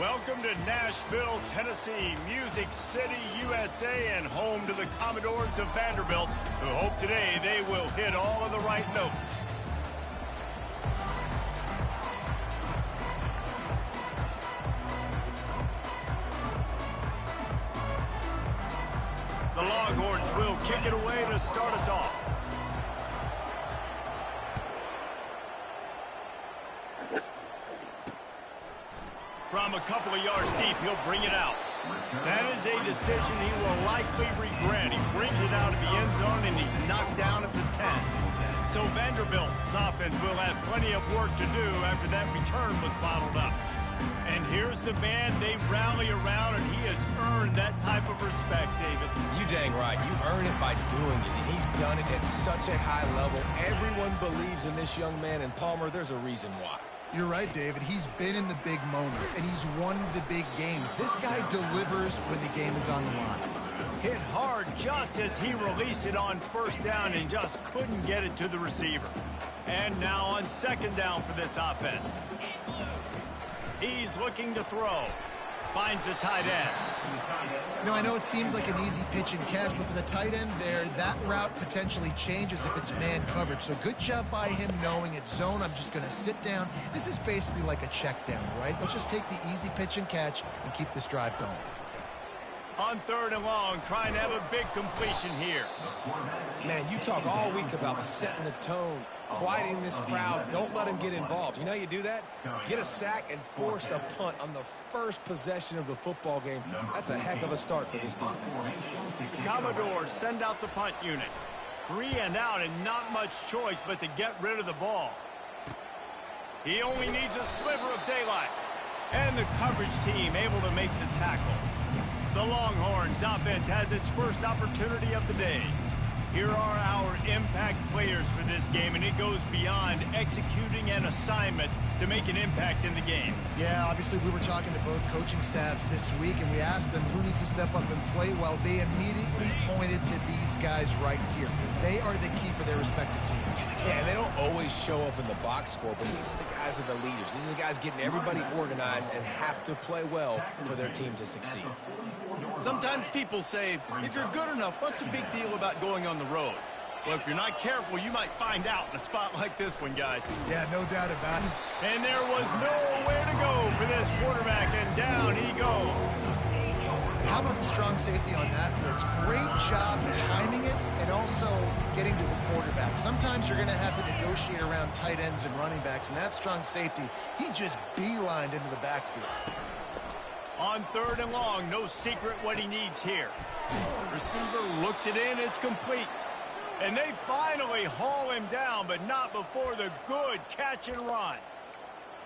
Welcome to Nashville, Tennessee, Music City, USA, and home to the Commodores of Vanderbilt, who hope today they will hit all of the right notes. The Longhorns will kick it away to start us off. From a couple of yards deep, he'll bring it out. That is a decision he will likely regret. He brings it out of the end zone, and he's knocked down at the 10. So Vanderbilt's offense will have plenty of work to do after that return was bottled up. And here's the man they rally around, and he has earned that type of respect, David. You dang right. You earn it by doing it, and he's done it at such a high level. Everyone believes in this young man, and Palmer, there's a reason why. You're right, David. He's been in the big moments, and he's won the big games. This guy delivers when the game is on the line. Hit hard just as he released it on first down and just couldn't get it to the receiver. And now on second down for this offense. He's looking to throw. Finds the tight end. You know, I know it seems like an easy pitch and catch, but for the tight end there, that route potentially changes if it's man coverage. So good job by him knowing it's zone. I'm just going to sit down. This is basically like a check down, right? Let's just take the easy pitch and catch and keep this drive going. On third and long, trying to have a big completion here. Man, you talk all week about setting the tone, quieting this crowd. Don't let him get involved. You know how you do that? Get a sack and force a punt on the first possession of the football game. That's a heck of a start for this defense. The Commodores send out the punt unit. 3 and out and not much choice but to get rid of the ball. He only needs a sliver of daylight. And the coverage team able to make the tackle. The Longhorns offense has its first opportunity of the day. Here are our impact players for this game, and it goes beyond executing an assignment to make an impact in the game. Yeah, obviously we were talking to both coaching staffs this week, and we asked them who needs to step up and play well. They immediately pointed to these guys right here. They are the key for their respective teams. Yeah, and they don't always show up in the box score, but these are the guys that are the leaders. These are the guys getting everybody organized and have to play well for their team to succeed. Sometimes people say, if you're good enough, what's the big deal about going on the road? Well, if you're not careful, you might find out in a spot like this one, guys. Yeah, no doubt about it. And there was nowhere to go for this quarterback, and down he goes. How about the strong safety on that blitz? Great job timing it and also getting to the quarterback. Sometimes you're going to have to negotiate around tight ends and running backs, and that strong safety, he just beelined into the backfield. On third and long, no secret what he needs here. Receiver looks it in, it's complete. And they finally haul him down, but not before the good catch and run.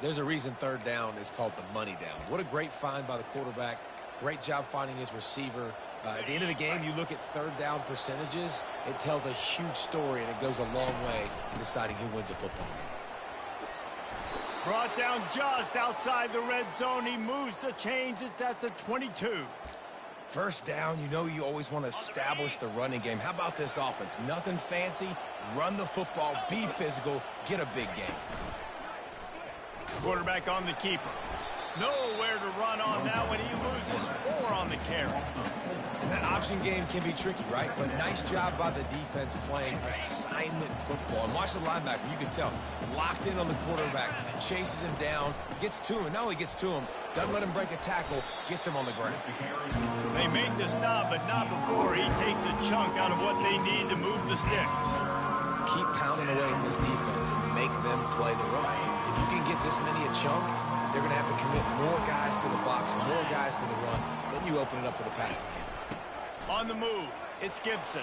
There's a reason third down is called the money down. What a great find by the quarterback. Great job finding his receiver. At the end of the game, you look at third down percentages. It tells a huge story, and it goes a long way in deciding who wins a football game. Brought down just outside the red zone. He moves the chains. It's at the 22. First down, you know you always want to establish the running game. How about this offense? Nothing fancy. Run the football, be physical, get a big game. Quarterback on the keeper. Nowhere to run on that one. He loses 4 on the carry. And that option game can be tricky, right? But nice job by the defense playing assignment football. And watch the linebacker. You can tell. Locked in on the quarterback. Chases him down. Gets to him. And not only gets to him, doesn't let him break a tackle. Gets him on the ground. They make the stop, but not before he takes a chunk out of what they need to move the sticks. Keep pounding away at this defense and make them play the run. If you can get this many a chunk, they're going to have to commit more guys to the box, more guys to the run. Then you open it up for the passing game. On the move, it's Gibson.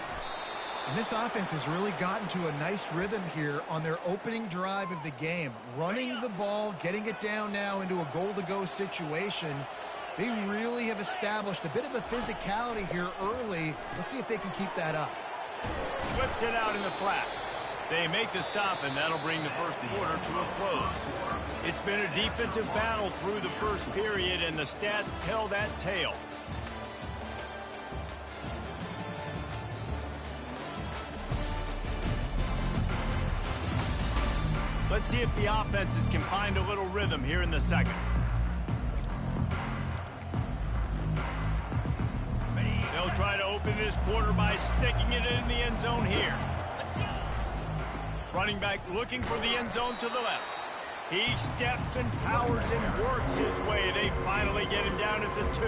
And this offense has really gotten to a nice rhythm here on their opening drive of the game. Running the ball, getting it down now into a goal-to-go situation. They really have established a bit of a physicality here early. Let's see if they can keep that up. Flips it out in the flat. They make the stop, and that'll bring the first quarter to a close. It's been a defensive battle through the first period, and the stats tell that tale. Let's see if the offenses can find a little rhythm here in the second. open this quarter by sticking it in the end zone here. Running back looking for the end zone to the left. He steps and powers and works his way. They finally get him down at the 2.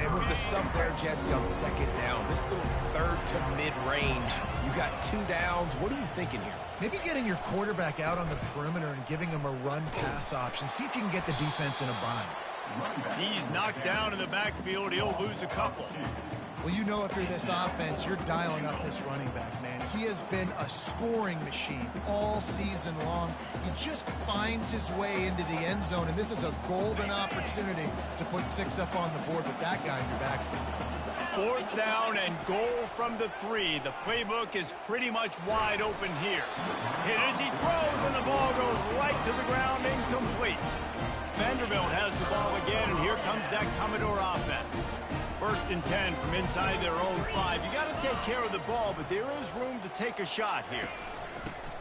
And with the stuff there, Jesse, on second down, this little third to mid-range, you got 2 downs. What are you thinking here? Maybe getting your quarterback out on the perimeter and giving him a run-pass option. See if you can get the defense in a bind. He's knocked down in the backfield. He'll lose a couple. Well, you know if you're this offense, you're dialing up this running back, man. He has been a scoring machine all season long. He just finds his way into the end zone, and this is a golden opportunity to put 6 up on the board with that guy in your backfield. 4th down and goal from the 3. The playbook is pretty much wide open here. Hit as he throws, and the ball goes right to the ground, incomplete. Vanderbilt has the ball again, and here comes that Commodore offense. 1st and 10 from inside their own 5. You got to take care of the ball, but there is room to take a shot here.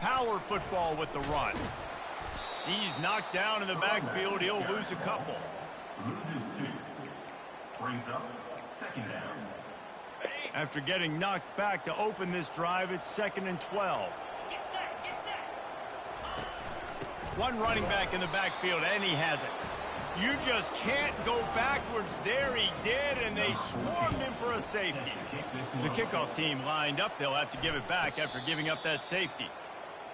Power football with the run. He's knocked down in the backfield. He'll lose a couple. Loses 2. Brings up 2nd down. After getting knocked back to open this drive, it's 2nd and 12. One running back in the backfield, and he has it. You just can't go backwards there. He did, and they swarmed him for a safety. The kickoff team lined up. They'll have to give it back after giving up that safety.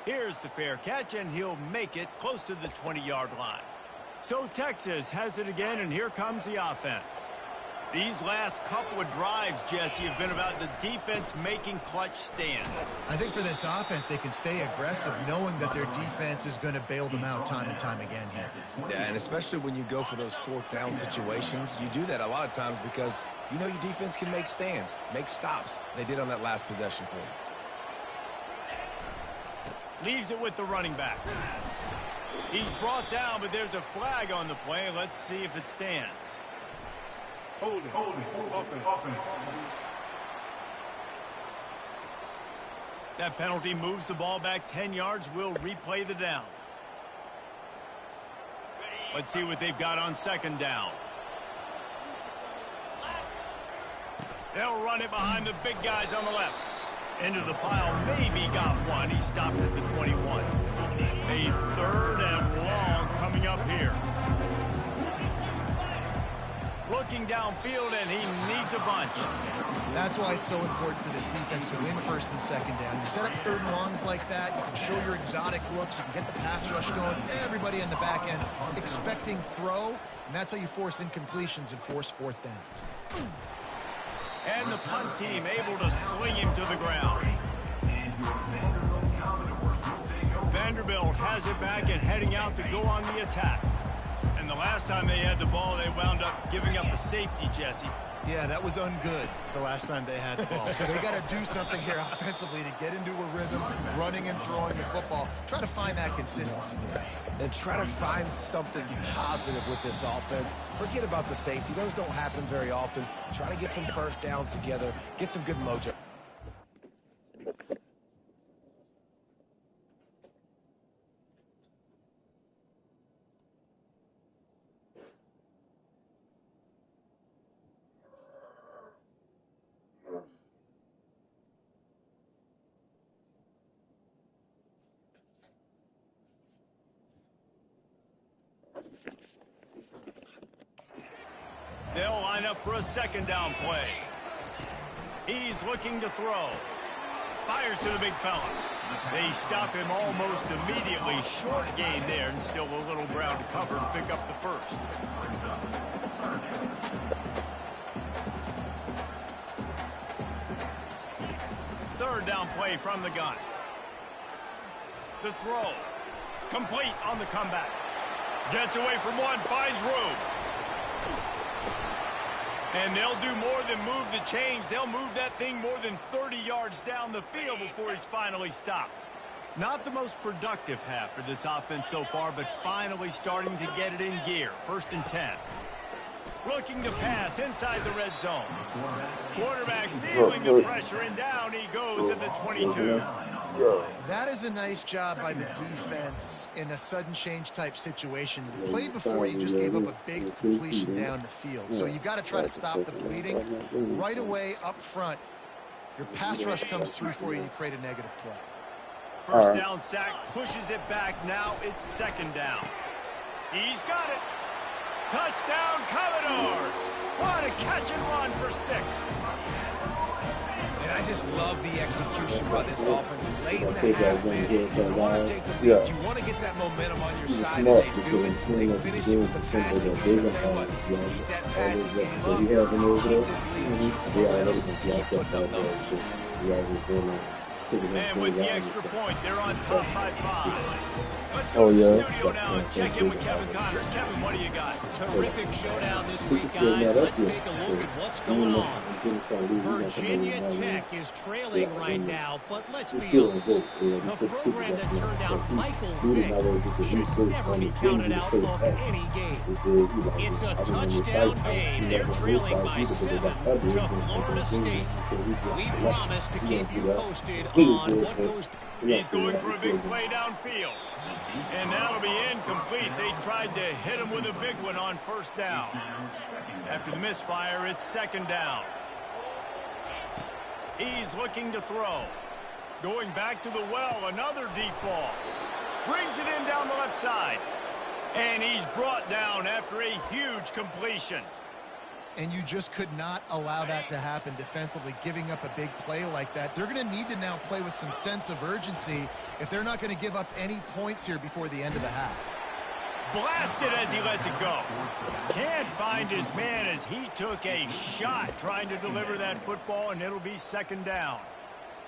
Here's the fair catch, and he'll make it close to the 20-yard line. So Texas has it again, and here comes the offense. These last couple of drives, Jesse, have been about the defense making clutch stand. I think for this offense, they can stay aggressive knowing that their defense is going to bail them out time and time again here. Yeah, and especially when you go for those 4th down situations, you do that a lot of times because you know your defense can make stands, make stops. They did on that last possession for you. Leaves it with the running back. He's brought down, but there's a flag on the play. Let's see if it stands. Hold it. Open. That penalty moves the ball back 10 yards. We'll replay the down. Let's see what they've got on 2nd down. They'll run it behind the big guys on the left. Into the pile, maybe got one. He stopped at the 21. A 3rd and long coming up here. Looking downfield, and he needs a bunch. That's why it's so important for this defense to win 1st and 2nd down. You set up 3rd and longs like that, you can show your exotic looks, you can get the pass rush going, everybody in the back end expecting throw, and that's how you force incompletions and force 4th downs. And the punt team able to sling him to the ground. Vanderbilt has it back and heading out to go on the attack. And the last time they had the ball, they wound up giving up a safety, Jesse. Yeah, that was ungood the last time they had the ball. So they got to do something here offensively to get into a rhythm, running and throwing the football. Try to find that consistency. And try to find something positive with this offense. Forget about the safety. Those don't happen very often. Try to get some 1st downs together, get some good mojo. They'll line up for a 2nd down play. He's looking to throw. Fires to the big fella. They stop him almost immediately. Short gain there, and still a little ground to cover to pick up the 1st. Third down play from the gun. The throw. Complete on the comeback. Gets away from one, finds room. And they'll do more than move the chains. They'll move that thing more than 30 yards down the field before he's finally stopped. Not the most productive half for this offense so far, but finally starting to get it in gear. 1st and 10. Looking to pass inside the red zone. Quarterback feeling the pressure, and down he goes at the 22. That is a nice job by the defense in a sudden change type situation. The play before, you just gave up a big completion down the field. So you've got to try to stop the bleeding right away up front. Your pass rush comes through for you and you create a negative play. First down sack, pushes it back. Now it's second down. He's got it. Touchdown, Commodores. What a catch and run for 6. And I just love the execution by this offense. Late in the half, man, you want to take the lead. You want to get that momentum on your side, and they do it. They finish it with the passing game. But tell you what, keep that passing game up. Keep this lead. Keep putting up numbers. And with the extra point, they're on top by 5. Let's go to the studio now and check in with Kevin Connors. Kevin, what do you got? Terrific showdown this week, guys. Let's take a look at what's going on. Virginia Tech is trailing right now, but let's be honest. The program that turned out Michael Vick should never be counted out of any game. It's a touchdown game. They're trailing by 7 to Florida State. We promise to keep you posted on what goes. He's going for a big play downfield. And that'll be incomplete. They tried to hit him with a big one on first down. After the misfire, it's second down. He's looking to throw. Going back to the well, another deep ball. Brings it in down the left side. And he's brought down after a huge completion. And you just could not allow that to happen defensively, giving up a big play like that. They're going to need to now play with some sense of urgency if they're not going to give up any points here before the end of the half. Blasted as he lets it go. Can't find his man as he took a shot trying to deliver that football, and it'll be second down.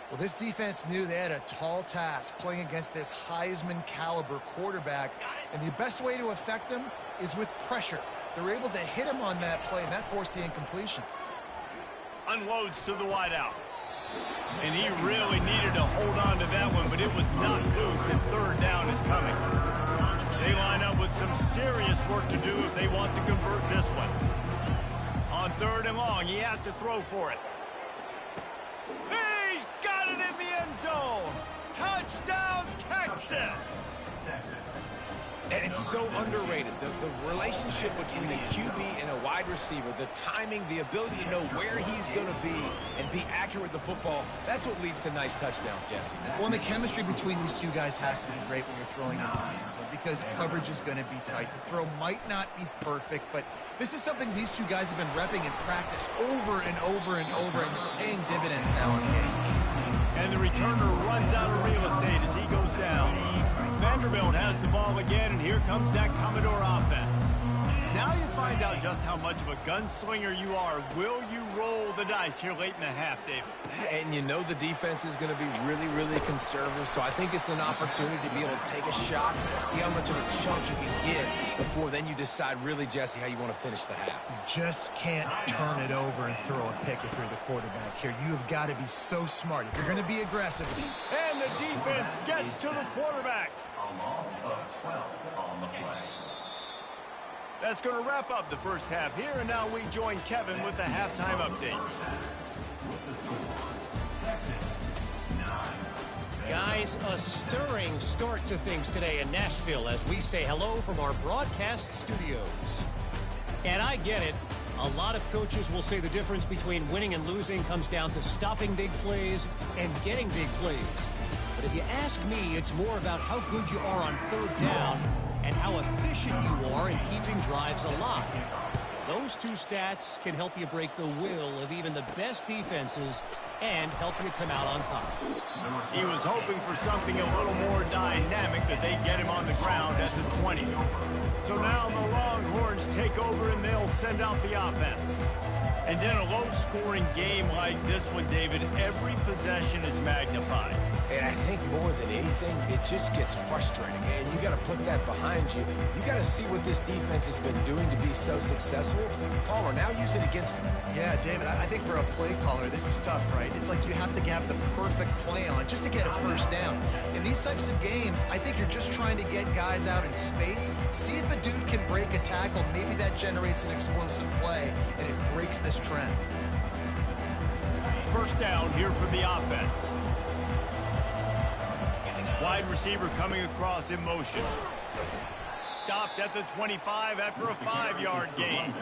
Well, this defense knew they had a tall task playing against this Heisman caliber quarterback, and the best way to affect them is with pressure. They were able to hit him on that play, and that forced the incompletion. Unloads to the wideout. And he really needed to hold on to that one, but it was not loose, and third down is coming. They line up with some serious work to do if they want to convert this one. On third and long, he has to throw for it. He's got it in the end zone. Touchdown, Texas. And it's so underrated. The relationship between a QB and a wide receiver, the timing, the ability to know where he's going to be and be accurate with the football, that's what leads to nice touchdowns, Jesse. Well, and the chemistry between these two guys has to be great when you're throwing into the end zone because coverage is going to be tight. The throw might not be perfect, but this is something these two guys have been repping in practice over and over and over, and it's paying dividends now in game. And the returner runs out of real estate as he goes down. Vanderbilt has the ball again, and here comes that Commodore offense. Now you find out just how much of a gunslinger you are. Will you roll the dice here late in the half, David? And you know the defense is going to be really, really conservative, so I think it's an opportunity to be able to take a shot, see how much of a chunk you can get before then you decide really, Jesse, how you want to finish the half. You just can't turn it over and throw a pick if you're the quarterback here. You have got to be so smart. If you're going to be aggressive. And the defense gets to the quarterback. A loss of 12 on the play. That's going to wrap up the first half here, and now we join Kevin with the halftime update. Guys, a stirring start to things today in Nashville as we say hello from our broadcast studios. And I get it. A lot of coaches will say the difference between winning and losing comes down to stopping big plays and getting big plays. But if you ask me, it's more about how good you are on third down and how efficient you are in keeping drives alive. Those two stats can help you break the will of even the best defenses and help you come out on top. He was hoping for something a little more dynamic, that they get him on the ground at the 20. So now the Longhorns take over and they'll send out the offense. And in a low-scoring game like this one, David, every possession is magnified. And I think more than anything, it just gets frustrating. And you got to put that behind you. You got to see what this defense has been doing to be so successful. Palmer, now use it against them. Yeah, David, I think for a play caller, this is tough, right? It's like you have to have the perfect play on just to get a first down. In these types of games, I think you're just trying to get guys out in space, see if a dude can break a tackle. Maybe that generates an explosive play, and it breaks this trend. First down here for the offense. Wide receiver coming across in motion. Stopped at the 25 after a 5-yard gain.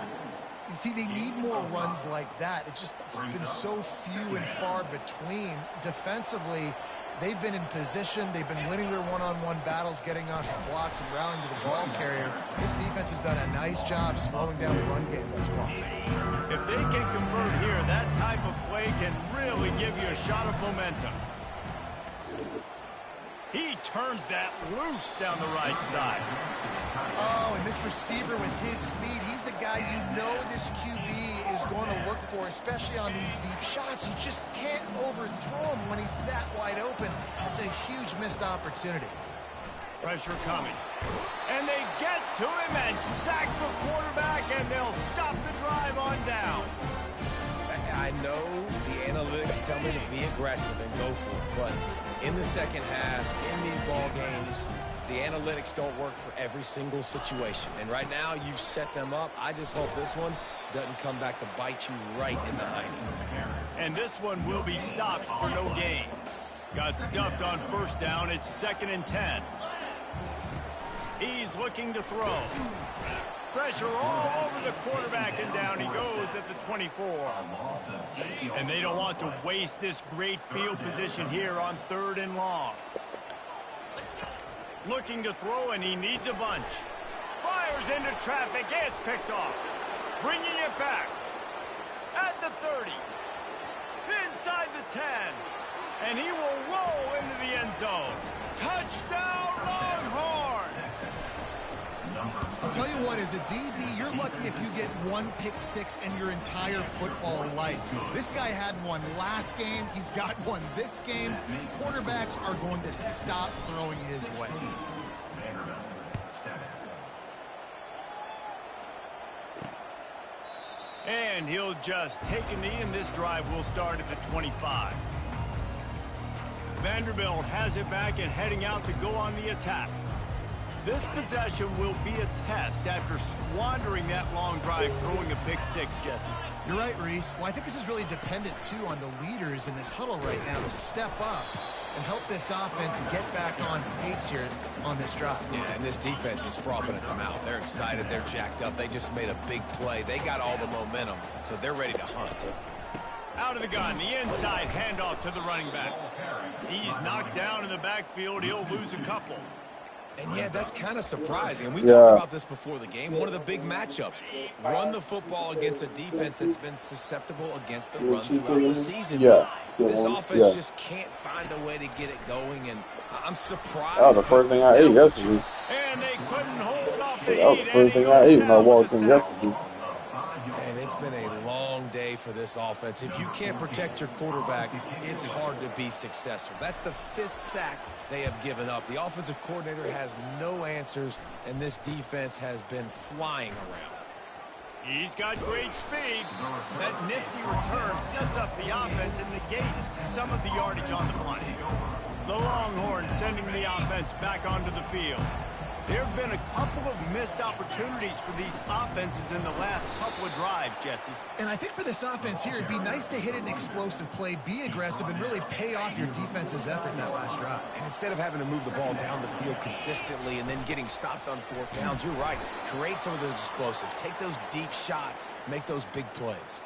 You see, they need more runs like that. It's been so few and far between. Defensively, they've been in position. They've been winning their one-on-one battles, getting off the blocks and rallying to the ball carrier. This defense has done a nice job slowing down the run game thus far. If they can convert here, that type of play can really give you a shot of momentum. He turns that loose down the right side. Oh, and this receiver with his speed, he's a guy you know this QB is going to look for, especially on these deep shots. You just can't overthrow him when he's that wide open. That's a huge missed opportunity. Pressure coming. And they get to him and sack the quarterback, and they'll stop the drive on down. I know the analytics tell me to be aggressive and go for it, but in the second half, in these ball games, the analytics don't work for every single situation. And right now, you've set them up. I just hope this one doesn't come back to bite you right in the hiney. And this one will be stopped for no gain. Got stuffed on first down. It's 2nd and 10. He's looking to throw. Pressure all over the quarterback, and down he goes at the 24. And they don't want to waste this great field position here on 3rd and long. Looking to throw, and he needs a bunch. Fires into traffic. It's picked off. Bringing it back. At the 30. Inside the 10. And he will roll into the end zone. Touchdown, Longhorns! I'll tell you what, as a DB, you're lucky if you get one pick six in your entire football life. This guy had one last game. He's got one this game. Quarterbacks are going to stop throwing his way. And he'll just take a knee, and this drive will start at the 25. Vanderbilt has it back and heading out to go on the attack. This possession will be a test after squandering that long drive, throwing a pick six, Jesse. You're right, Reese. Well, I think this is really dependent, too, on the leaders in this huddle right now to step up and help this offense get back on pace here on this drive. Yeah, and this defense is frothing at the mouth. They're excited. They're jacked up. They just made a big play. They got all the momentum, so they're ready to hunt. Out of the gun, the inside handoff to the running back. He's knocked down in the backfield. He'll lose a couple. And yeah, that's kind of surprising. And we talked about this before the game. One of the big matchups. Run the football against a defense that's been susceptible against the run throughout the season. This offense just can't find a way to get it going, and I'm surprised. That was the first thing I ate yesterday. And they couldn't hold off the That was the first thing I ate when I walked in yesterday. And it's been a long day for this offense. If you can't protect your quarterback, it's hard to be successful. That's the 5th sack they have given up. The offensive coordinator has no answers, and this defense has been flying around. He's got great speed. That nifty return sets up the offense and negates some of the yardage on the punt. The Longhorns sending the offense back onto the field. There have been a couple of missed opportunities for these offenses in the last couple of drives, Jesse. And I think for this offense here, it'd be nice to hit an explosive play, be aggressive, and really pay off your defense's effort that last drive. And instead of having to move the ball down the field consistently and then getting stopped on 4th downs, you're right. Create some of those explosives. Take those deep shots. Make those big plays.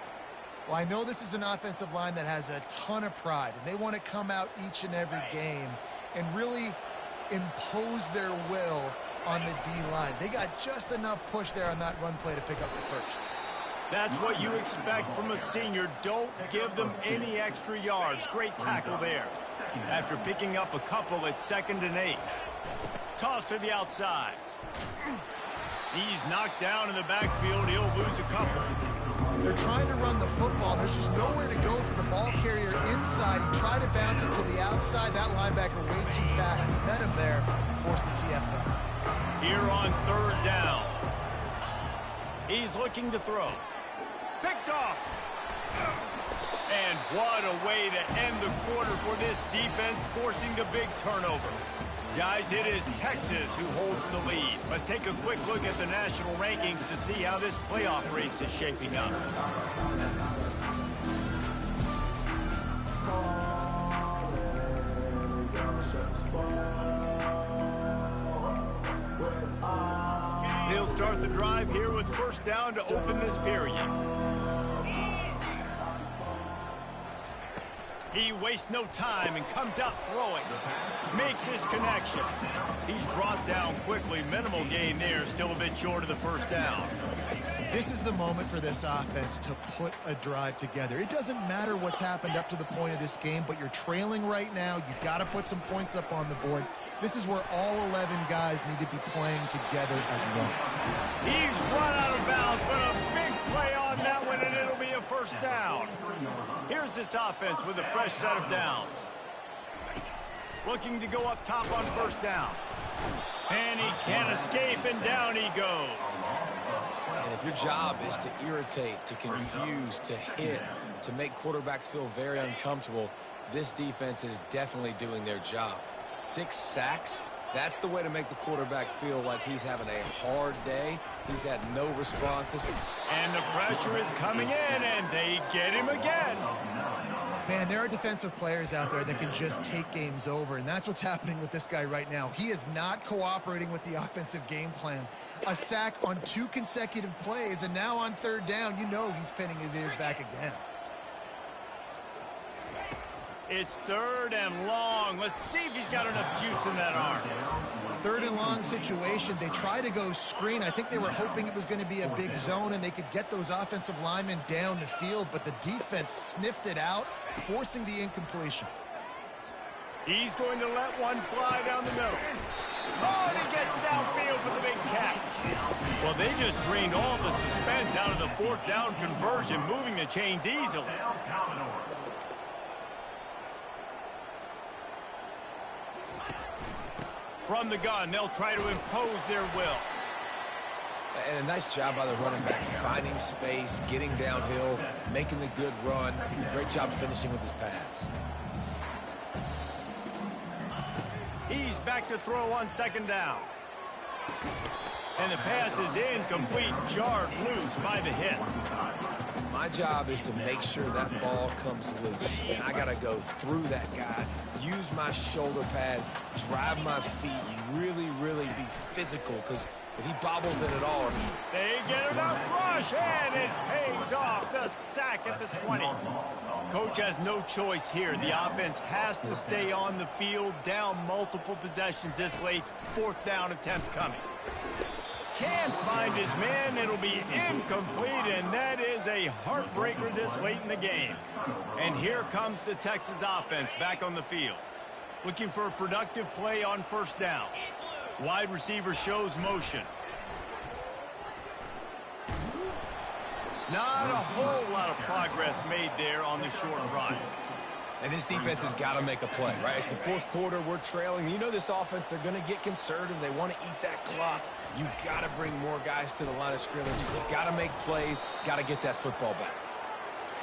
Well, I know this is an offensive line that has a ton of pride, and they want to come out each and every game and really impose their will on the D-line. They got just enough push there on that run play to pick up the first. That's what you expect from a senior. Don't give them any extra yards. Great tackle there. After picking up a couple at 2nd and 8. Toss to the outside. He's knocked down in the backfield. He'll lose a couple. They're trying to run the football. There's just nowhere to go for the ball carrier inside. He tried to bounce it to the outside. That linebacker way too fast. He met him there and forced the TFL. Here on 3rd down. He's looking to throw. Picked off. And what a way to end the quarter for this defense, forcing a big turnover. Guys, it is Texas who holds the lead. Let's take a quick look at the national rankings to see how this playoff race is shaping up. He'll start the drive here with first down to open this period. He wastes no time and comes out throwing. Makes his connection. He's brought down quickly. Minimal gain there. Still a bit short of the first down. This is the moment for this offense to put a drive together. It doesn't matter what's happened up to the point of this game, but you're trailing right now. You've got to put some points up on the board. This is where all 11 guys need to be playing together as one. He's run out of bounds, but a big play on that one, and it'll be a first down. Here's this offense with a fresh set of downs. Looking to go up top on first down. And he can't escape, and down he goes. And if your job is to irritate, to confuse, to hit, to make quarterbacks feel very uncomfortable, this defense is definitely doing their job. 6 sacks, that's the way to make the quarterback feel like he's having a hard day. He's had no responses. And the pressure is coming in, and they get him again. Man, there are defensive players out there that can just take games over, and that's what's happening with this guy right now. He is not cooperating with the offensive game plan. A sack on 2 consecutive plays, and now on third down, you know he's pinning his ears back again. It's third and long. Let's see if he's got enough juice in that arm. Third and long situation. They try to go screen. I think they were hoping it was going to be a big zone and they could get those offensive linemen down the field, but the defense sniffed it out, forcing the incompletion. He's going to let one fly down the middle. Oh, and he gets downfield for the big catch. Well, they just drained all the suspense out of the fourth down conversion, moving the chains easily. From the gun, they'll try to impose their will. And a nice job by the running back, finding space, getting downhill, making the good run. Great job finishing with his pads. He's back to throw on second down. And the pass is incomplete, jarred loose by the hit. My job is to make sure that ball comes loose. And I got to go through that guy, use my shoulder pad, drive my feet, really, really be physical. Because if he bobbles it at all. They get enough rush, and it pays off. The sack at the 20. Coach has no choice here. The offense has to stay on the field, down multiple possessions this late. Fourth down attempt coming. Can't find his man. It'll be incomplete, and that is a heartbreaker this late in the game. And here comes the Texas offense back on the field. Looking for a productive play on first down. Wide receiver shows motion. Not a whole lot of progress made there on the short run. And this defense has got to make a play, right? It's the fourth quarter. We're trailing. You know this offense, they're going to get conservative. They want to eat that clock. You got to bring more guys to the line of scrimmage. You got to make plays. Got to get that football back.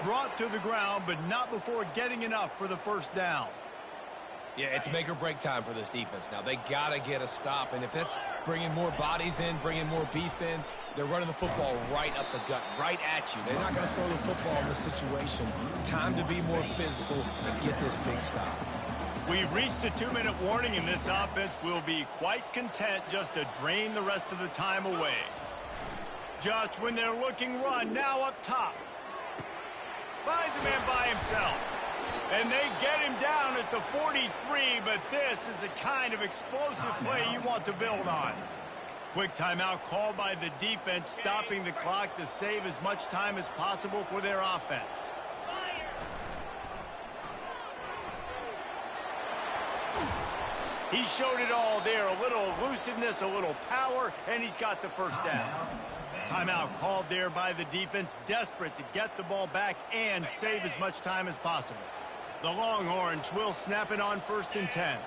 Brought to the ground, but not before getting enough for the first down. Yeah, it's make or break time for this defense now. They got to get a stop. And if that's bringing more bodies in, bringing more beef in, they're running the football right up the gut, right at you. They're not going to throw the football in this situation. Time to be more physical and get this big stop. We've reached the 2-minute warning, and this offense will be quite content just to drain the rest of the time away. Just when they're looking run, now up top. Finds a man by himself. And they get him down at the 43, but this is the kind of explosive play you want to build on. Quick timeout called by the defense, stopping the clock to save as much time as possible for their offense. He showed it all there, a little elusiveness, a little power, and he's got the first down. Timeout called there by the defense, desperate to get the ball back and save as much time as possible. The Longhorns will snap it on first and 10.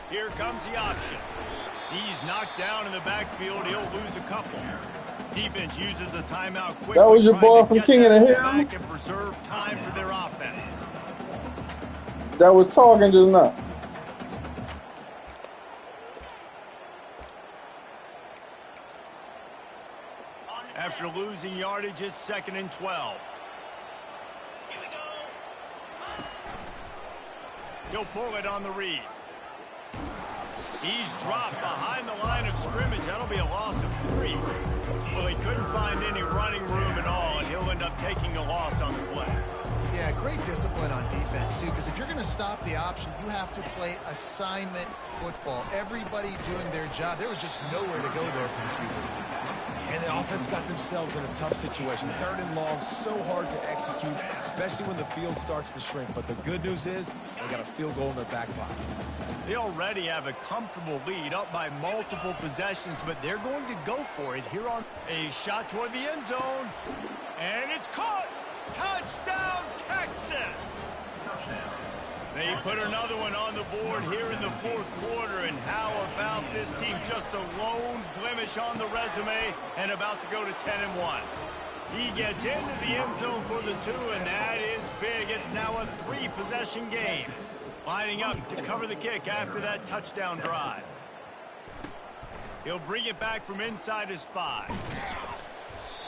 Here comes the option. He's knocked down in the backfield. He'll lose a couple. Defense uses a timeout quickly. That was your boy from King of the Hill? Back and preserve time for their offense. That was talking just now. After losing yardage, it's second and 12. He'll pull it on the read. He's dropped behind the line of scrimmage. That'll be a loss of 3. Well, he couldn't find any running room at all, and he'll end up taking a loss on the play. Yeah, great discipline on defense, too, because if you're going to stop the option, you have to play assignment football. Everybody doing their job. There was just nowhere to go there for the QB. And the offense got themselves in a tough situation. 3rd and long, so hard to execute, especially when the field starts to shrink. But the good news is they got a field goal in their back pocket. They already have a comfortable lead, up by multiple possessions, but they're going to go for it here on a shot toward the end zone. And it's caught! Touchdown, Texas! Touchdown. They put another one on the board here in the 4th quarter, and how about this team? Just a lone blemish on the resume and about to go to 10-1. He gets into the end zone for the 2, and that is big. It's now a 3-possession game. Lining up to cover the kick after that touchdown drive. He'll bring it back from inside his 5.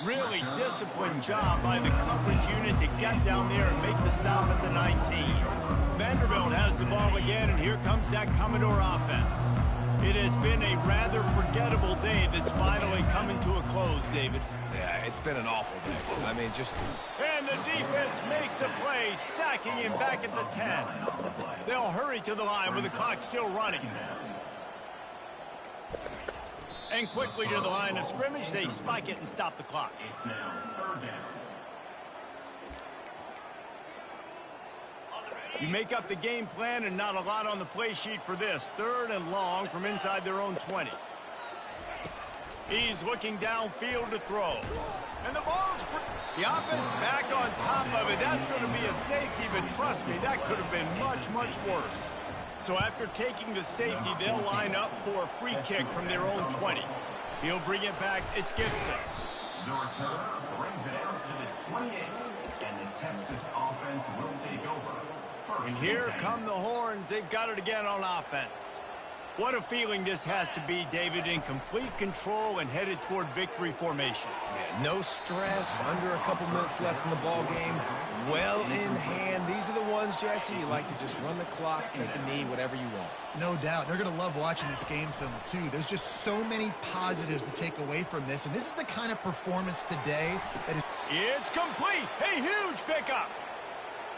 Really disciplined job by the coverage unit to get down there and make the stop at the 19. Vanderbilt has the ball again, and here comes that Commodore offense. It has been a rather forgettable day that's finally coming to a close, David. Yeah, it's been an awful day. I mean, just... And the defense makes a play, sacking him back at the 10. They'll hurry to the line with the clock still running. And quickly to the line of scrimmage, they spike it and stop the clock. It's now 3rd down. You make up the game plan and not a lot on the play sheet for this. 3rd and long from inside their own 20. He's looking downfield to throw. And the ball's for the offense back on top of it. That's going to be a safety, but trust me, that could have been much, much worse. So after taking the safety, they'll line up for a free kick from their own 20. He'll bring it back. It's Gibson. The return brings it out to the 28, and the Texas offense will take over. And here come the horns. They've got it again on offense. What a feeling this has to be, David, in complete control and headed toward victory formation. Yeah, no stress, under a couple minutes left in the ball game. Well in hand. These are the ones, Jesse, you like to just run the clock, take a knee, whatever you want. No doubt. They're going to love watching this game film, too. There's just so many positives to take away from this, and this is the kind of performance today that is... It's complete. A huge pickup.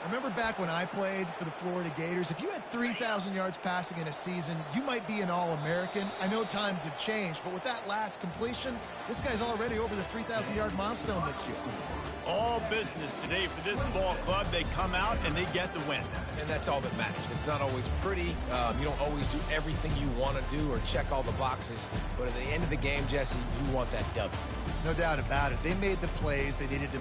Remember back when I played for the Florida Gators, if you had 3,000 yards passing in a season, you might be an All-American. I know times have changed, but with that last completion, this guy's already over the 3,000-yard milestone this year. All business today for this ball club. They come out and they get the win. And that's all that matters. It's not always pretty. You don't always do everything you want to do or check all the boxes. But at the end of the game, Jesse, you want that W. No doubt about it. They made the plays they needed to...